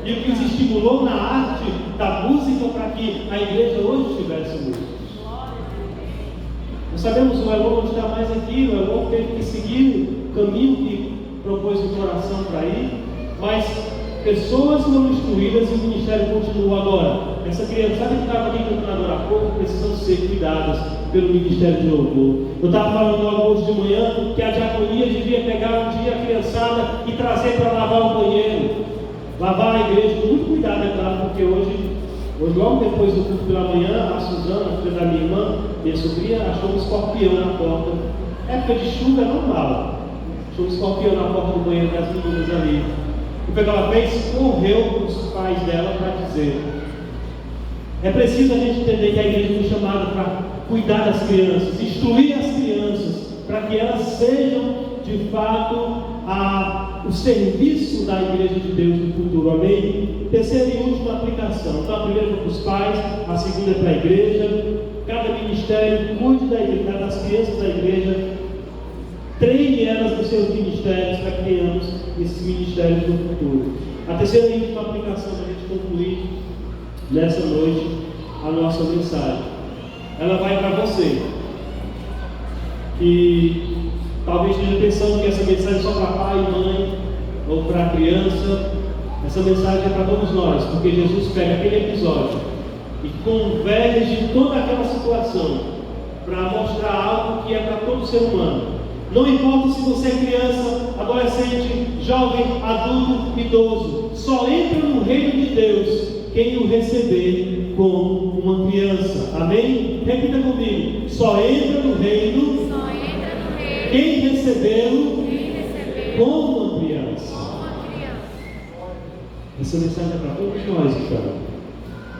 e o que os estimulou na arte da música para que a igreja hoje tivesse músicos. Nós sabemos que o Elon não está mais aqui, o Elon teve que seguir o caminho que propôs no coração para ir, mas pessoas foram instruídas e o ministério continua agora. Essa criançada que estava aqui cantando agora há pouco precisam ser cuidadas pelo Ministério de Louvor. Eu estava falando no almoço de manhã que a diaconia devia pegar um dia a criançada e trazer para lavar o banheiro, lavar a igreja com muito cuidado, é claro, porque hoje logo depois do culto pela manhã, a Suzana, filha da minha irmã, minha sobrinha, achou um escorpião na porta. Época de chuva é normal. Achou um escorpião na porta do banheiro das meninas ali. O que ela fez? Correu para os pais dela para dizer. É preciso a gente entender que a igreja foi chamada para cuidar das crianças, instruir as crianças, para que elas sejam de fato o serviço da igreja de Deus no futuro, amém? Terceira e última aplicação. Então a primeira é para os pais, a segunda é para a igreja. Cada ministério cuide das crianças da igreja, treine elas nos seus ministérios para que tenhamos esses ministérios no futuro. A terceira e última aplicação para a gente concluir nessa noite a nossa mensagem. Ela vai para você que talvez esteja pensando que essa mensagem é só para pai e mãe ou para criança. Essa mensagem é para todos nós, porque Jesus pega aquele episódio e converge toda aquela situação para mostrar algo que é para todo ser humano. Não importa se você é criança, adolescente, jovem, adulto, idoso, só entra no reino de Deus quem o receber como uma criança. Amém? Repita comigo. Só entra no reino quem recebê-lo como uma criança. Essa mensagem é para todos nós, então.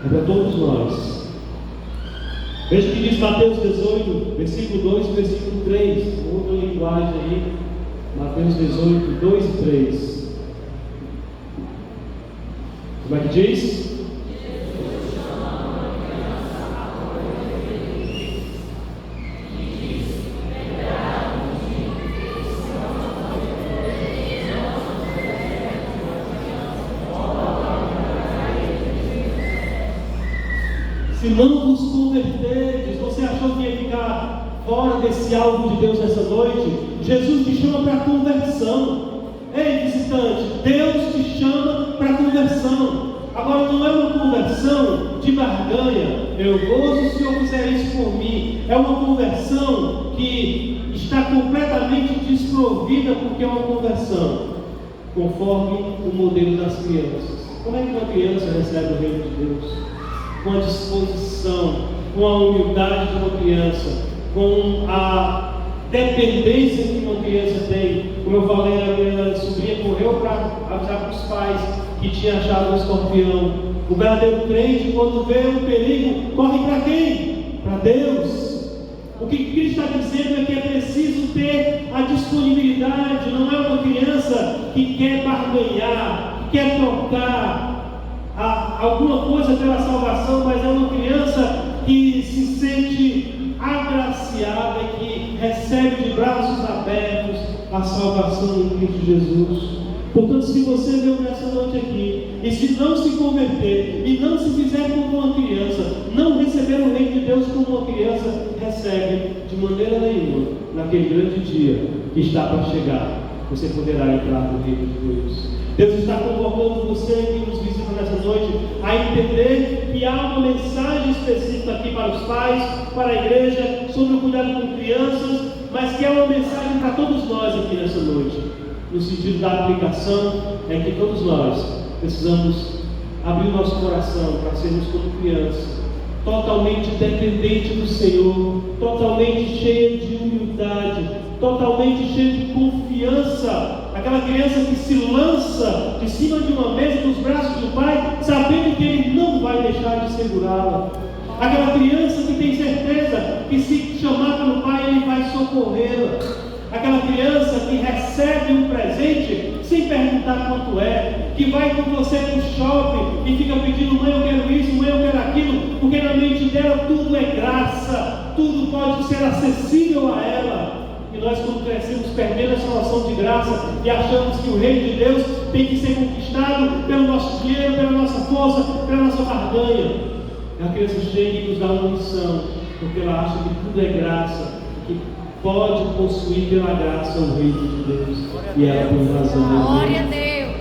É para todos nós. Veja o que diz Mateus 18, versículo 2 e versículo 3. Outra linguagem aí. Mateus 18, 2 e 3. Como é que diz? Se não vos converterdes, você achou que ia ficar fora desse alvo de Deus nessa noite? Jesus te chama para a conversão. Ei, visitante, Deus te chama para a conversão. Agora não é uma conversão de barganha. Eu vou se o Senhor fizer isso por mim. É uma conversão que está completamente desprovida, porque é uma conversão conforme o modelo das crianças. Como é que uma criança recebe o reino de Deus? Com a disposição, com a humildade de uma criança, com a dependência que uma criança tem. Como eu falei, a minha sobrinha correu para avisar para os pais que tinha achado um escorpião. O verdadeiro crente, quando vê um perigo, corre para quem? Para Deus. O que Cristo está dizendo é que é preciso ter a disponibilidade. Não é uma criança que quer barganhar, que quer trocar alguma coisa pela salvação, mas é uma criança que se sente agraciada e que recebe de braços abertos a salvação em Cristo Jesus. Portanto, se você veio nessa noite aqui e se não se converter e não se fizer como uma criança, não receber o reino de Deus como uma criança recebe de maneira nenhuma, naquele grande dia que está para chegar, você poderá entrar no reino de Deus. Deus está convocando você que nos visita nessa noite a entender que há uma mensagem específica aqui para os pais, para a igreja, sobre o cuidado com crianças, mas que é uma mensagem para todos nós aqui nessa noite. No sentido da aplicação, é que todos nós precisamos abrir o nosso coração para sermos como crianças, totalmente dependente do Senhor, totalmente cheio de humildade, totalmente cheio de confiança. Aquela criança que se lança de cima de uma mesa nos braços do pai, sabendo que ele não vai deixar de segurá-la. Aquela criança que tem certeza que se chamar pelo pai, ele vai socorrê-la. Aquela criança que recebe um presente sem perguntar quanto é, que vai com você para o shopping e fica pedindo: mãe, eu quero isso, mãe, eu quero aquilo, porque na mente dela tudo é graça, tudo pode ser acessível a ela. E nós, quando crescemos, perdendo essa noção de graça e achamos que o reino de Deus tem que ser conquistado pelo nosso dinheiro, pela nossa força, pela nossa barganha. A criança chega e nos dá uma lição, porque ela acha que tudo é graça, que pode possuir pela graça o reino de Deus. E ela tem razão. Glória a Deus.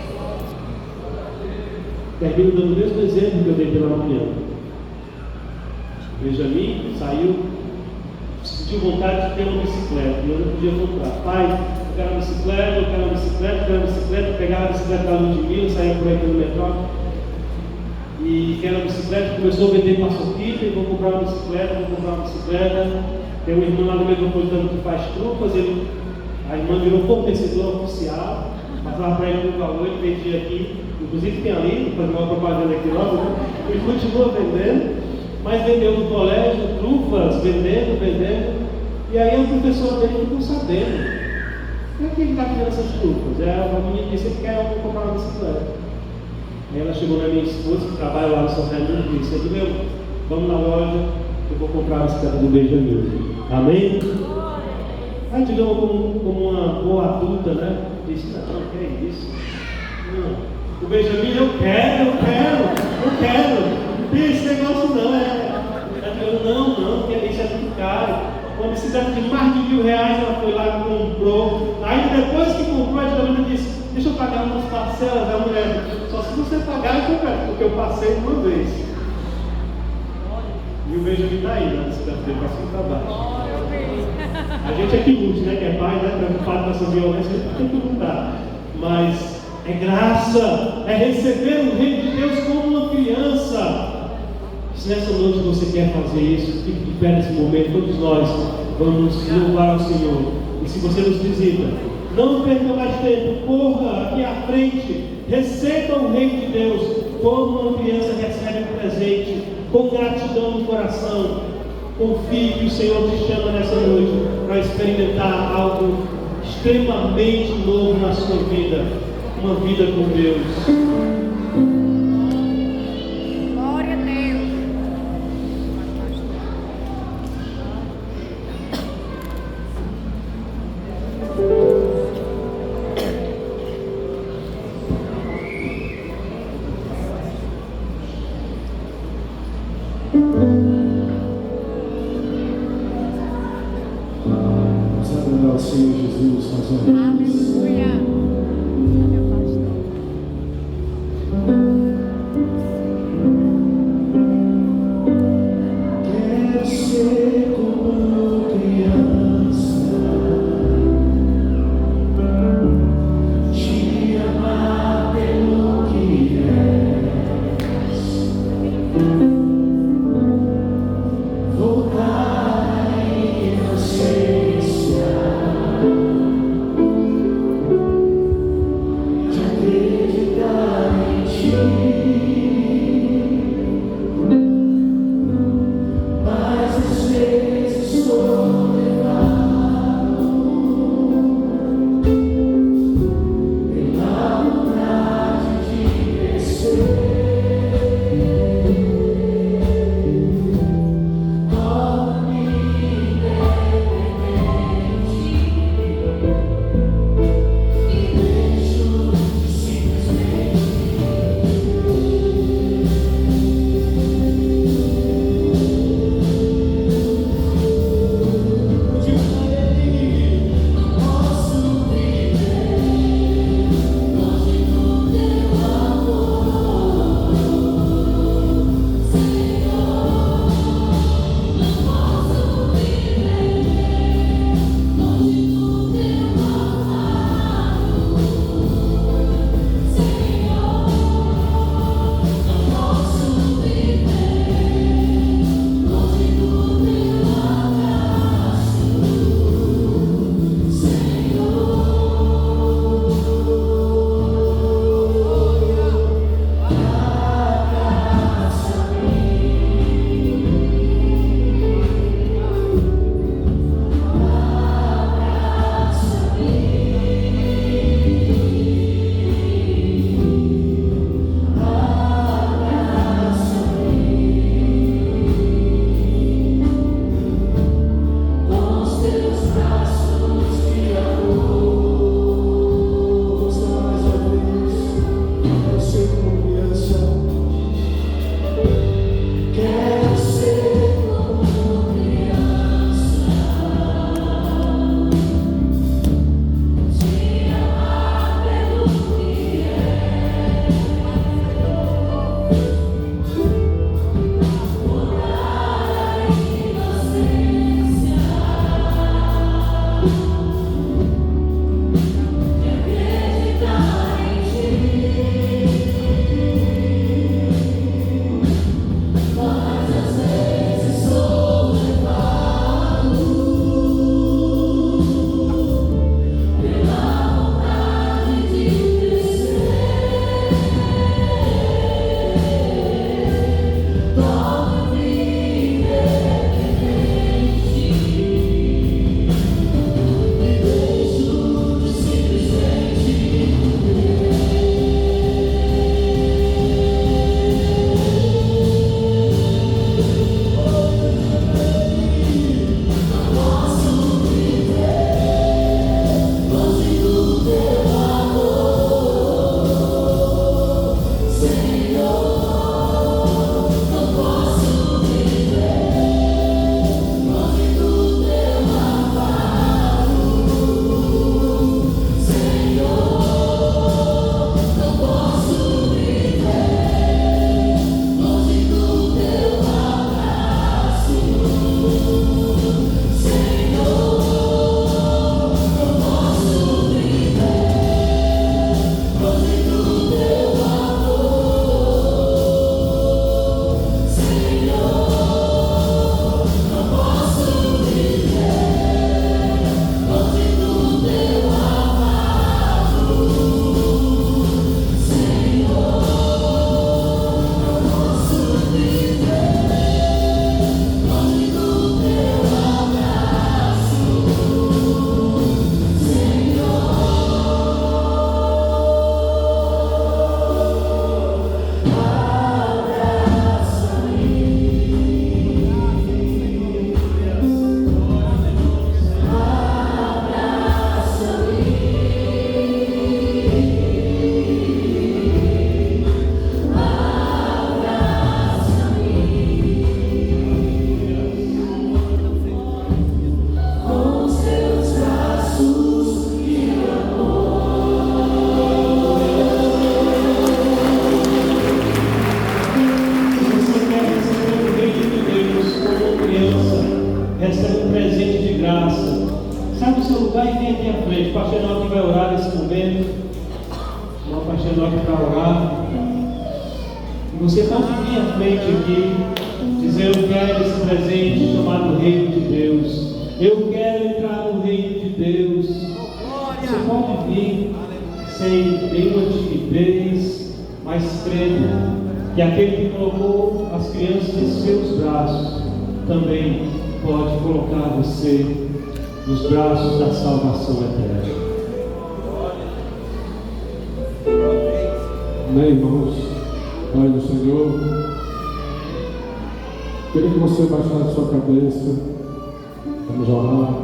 Termino dando o mesmo exemplo que eu dei pela manhã. Benjamin saiu, sentiu vontade de ter uma bicicleta, e eu não podia comprar. Pai, eu quero uma bicicleta, eu quero uma bicicleta, eu quero uma bicicleta. Pegava a bicicleta da Ludmilla, saía por aí pelo metrô e quero uma bicicleta. Começou a vender paçoquita, vou comprar uma bicicleta, vou comprar uma bicicleta. Tem uma irmã lá no Metropolitano que faz trufas, a irmã virou fornecedor oficial, passava para ele um valor, ele vendia aqui, inclusive tem ali, vou fazer uma propaganda aqui logo, né? Ele continua vendendo, mas vendeu no colégio, trufas, vendendo, e aí a professora dele ficou sabendo. Por que ele está criando essas trufas? A menina disse que quer comprar uma bicicleta. Aí ela chegou na minha esposa, que trabalha lá no São Raimundo, e disse: meu, vamos na loja, eu vou comprar a bicicleta do Benjamin. Amém? Aí digamos como uma boa adulta, né? Disse: não, que é isso? Não. O Benjamin: eu quero. Não tem esse negócio não. Não, porque isso é muito caro. Uma bicicleta de mais de R$1.000, ela foi lá e comprou. Aí depois que comprou, a dona disse: deixa eu pagar umas parcelas. A mulher: só se você pagar eu compro, porque eu passei uma vez. E o Benjamin está aí, na cidade dele, para cima e para baixo. A gente é que lute, né? Que é pai, né? Preocupado com essa violência, a gente tem que lutar. Mas é graça, é receber o reino de Deus como uma criança. Se nessa noite você quer fazer isso, fique de pé nesse momento, todos nós vamos louvar ao Senhor. E se você nos visita, não perca mais tempo, corra aqui à frente, receba o reino de Deus como uma criança recebe um presente, com gratidão no coração. Confie que o Senhor te chama nessa noite para experimentar algo extremamente novo na sua vida, uma vida com Deus. Senhor Jesus, nós oramos. Aleluia. chegou aqui para orar. E você pode vir à frente aqui, dizer: eu quero esse presente chamado Reino de Deus. Eu quero entrar no Reino de Deus. Você pode vir sem nenhuma timidez, mas crendo que aquele que colocou as crianças em seus braços também pode colocar você nos braços da salvação eterna. Amém, irmãos? Pai do Senhor, queria que você baixasse a sua cabeça. Vamos orar.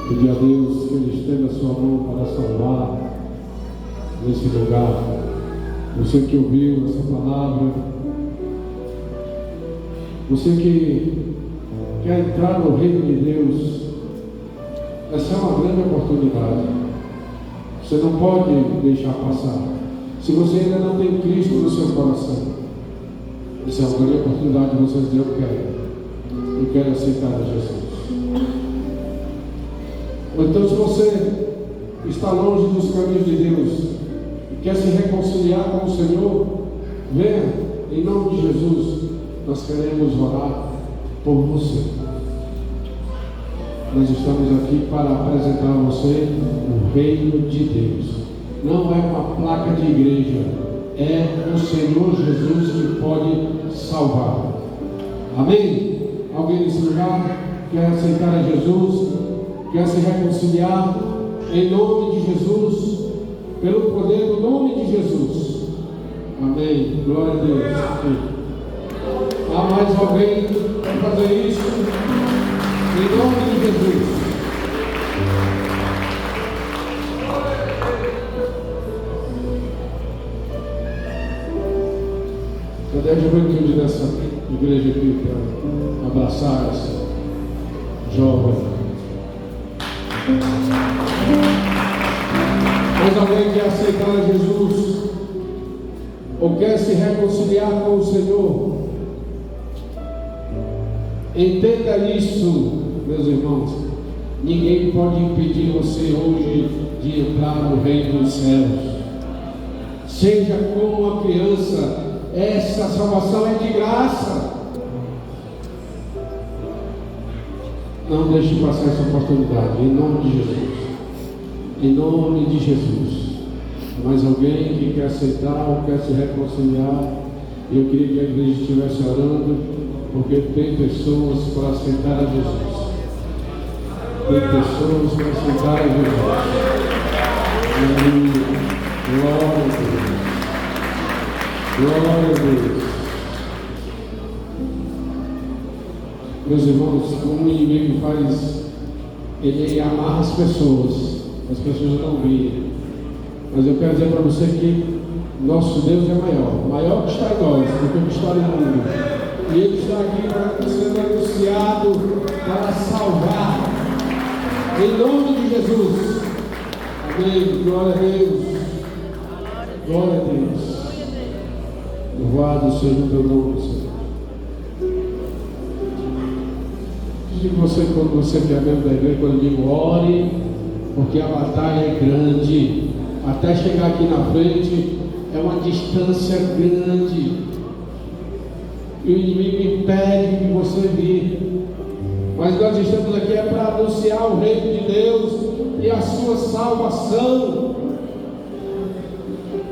Pedir a Deus que Ele estenda a sua mão para salvar nesse lugar. Você que ouviu essa palavra, você que quer entrar no reino de Deus, essa é uma grande oportunidade. Você não pode deixar passar. Se você ainda não tem Cristo no seu coração, essa é uma grande oportunidade de você dizer: eu quero aceitar a Jesus. Ou então, se você está longe dos caminhos de Deus e quer se reconciliar com o Senhor, venha, em nome de Jesus. Nós queremos orar por você. Nós estamos aqui para apresentar a você o reino de Deus. Não é uma placa de igreja, é o Senhor Jesus que pode salvar. Amém? Alguém nesse lugar quer aceitar a Jesus? Quer se reconciliar? Em nome de Jesus, pelo poder do nome de Jesus. Amém. Glória a Deus. Há mais alguém que quer fazer isso? Em nome de Jesus. Cadê a juventude dessa igreja aqui para abraçar essa jovem? Mas alguém quer aceitar a Jesus ou quer se reconciliar com o Senhor? Entenda isso, meus irmãos. Ninguém pode impedir você hoje de entrar no reino dos céus. Seja como uma criança. Essa salvação é de graça. Não deixe passar essa oportunidade, em nome de Jesus. Em nome de Jesus. Mas alguém que quer aceitar ou quer se reconciliar, eu queria que a igreja estivesse orando, porque tem pessoas para aceitar a Jesus. Tem pessoas para aceitar a Jesus. Aleluia. Glória a Deus. Glória a Deus. Meus irmãos, como o inimigo faz, ele amarra as pessoas não virem. Mas eu quero dizer para você que nosso Deus é maior que está em nós, do que está no mundo. E Ele está aqui para ser anunciado, para salvar. Em nome de Jesus. Amém. Glória a Deus. Glória a Deus. Louvado seja o teu nome, Senhor. Digo você, quando você quer mesmo da igreja, quando eu digo ore, porque a batalha é grande. Até chegar aqui na frente é uma distância grande. E o inimigo impede que você vir. Mas nós estamos aqui para anunciar o reino de Deus e a sua salvação.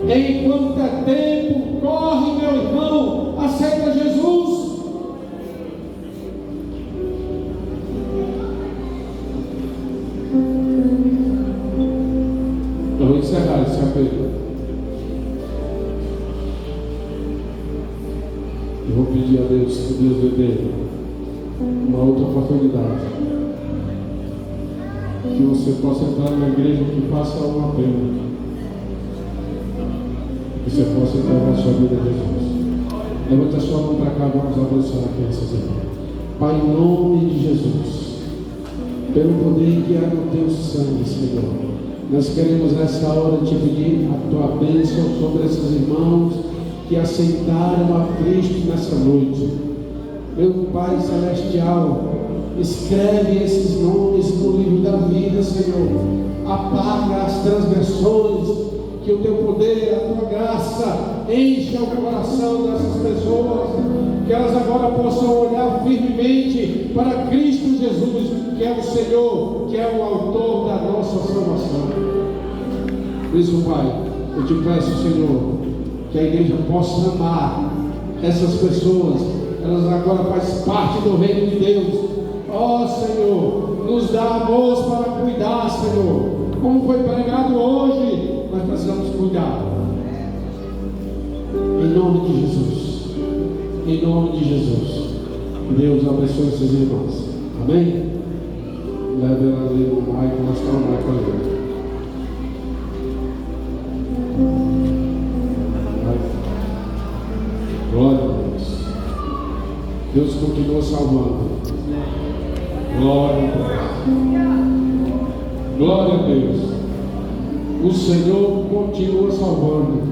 Enquanto é tempo, corre, meu irmão, aceita Jesus. Eu vou encerrar esse apelo. Eu vou pedir a Deus que Deus me dê uma outra oportunidade, que você possa entrar na igreja, que faça um apelo, que você possa entregar a sua vida a Jesus. Levanta a sua mão para cá, vamos abençoar aqui essas irmãs. Pai, em nome de Jesus, pelo poder que há no teu sangue, Senhor, nós queremos nessa hora te pedir a tua bênção sobre esses irmãos que aceitaram a Cristo nessa noite. Meu Pai Celestial, escreve esses nomes no livro da vida, Senhor. Apaga as transgressões que o teu poder, a tua graça encha o coração dessas pessoas, que elas agora possam olhar firmemente para Cristo Jesus, que é o Senhor, que é o autor da nossa salvação. Por isso, Pai, eu te peço, Senhor, que a igreja possa amar essas pessoas, elas agora fazem parte do reino de Deus. Ó Senhor, nos dá amor para cuidar, Senhor, como foi pregado hoje, nós precisamos cuidar, em nome de Jesus, em nome de Jesus. Deus abençoe esses irmãos, amém? Leve ela ali no Maico, nós estamos mais com ele. Glória a Deus. Deus continua salvando. Glória a Deus. Glória a Deus. O Senhor continua salvando.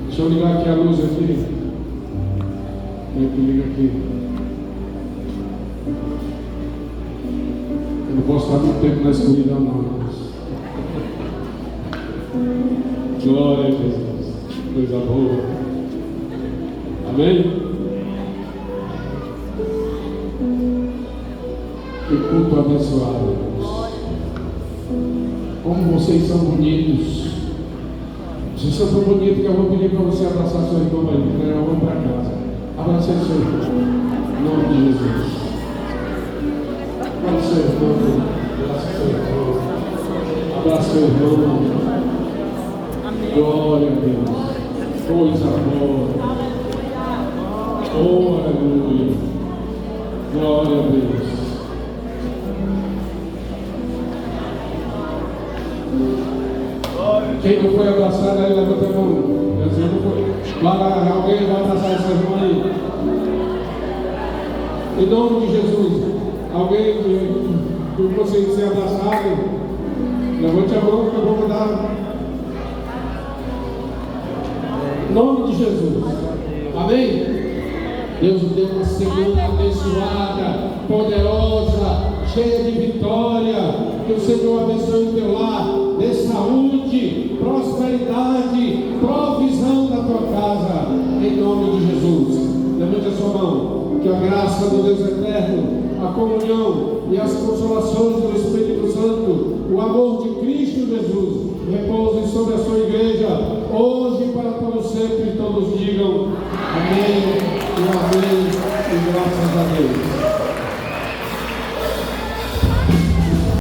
Deixa eu ligar aqui a luz aqui. Tem que ligar aqui. Eu não posso estar muito tempo na escuridão, não. Glória a Jesus. Coisa boa. Amém? Que culto abençoado, irmãos. Como vocês são bonitos. Vocês são tão bonitos que eu vou pedir para você abraçar seu irmão aí, porque eu vou para casa. Abraça seu irmão. Em nome de Jesus. Abraça seu irmão. Abraça seu irmão. Abraça seu irmão. Glória a Deus. Coisa boa. Oh, aleluia. Glória a Deus. Quem não foi abraçado aí, levanta a mão. Eu não foi. Vai, alguém vai abraçar essa irmã aí. Em nome de Jesus. Alguém que você ser abraçado, levante a mão que eu vou mandar. Em nome de Jesus. Amém? Deus deu uma semana abençoada, poderosa, cheia de vitória. Que o Senhor abençoe o teu lar, dê saúde, prosperidade, provisão na tua casa, em nome de Jesus. Levante a sua mão, que a graça do Deus eterno, a comunhão e as consolações do Espírito Santo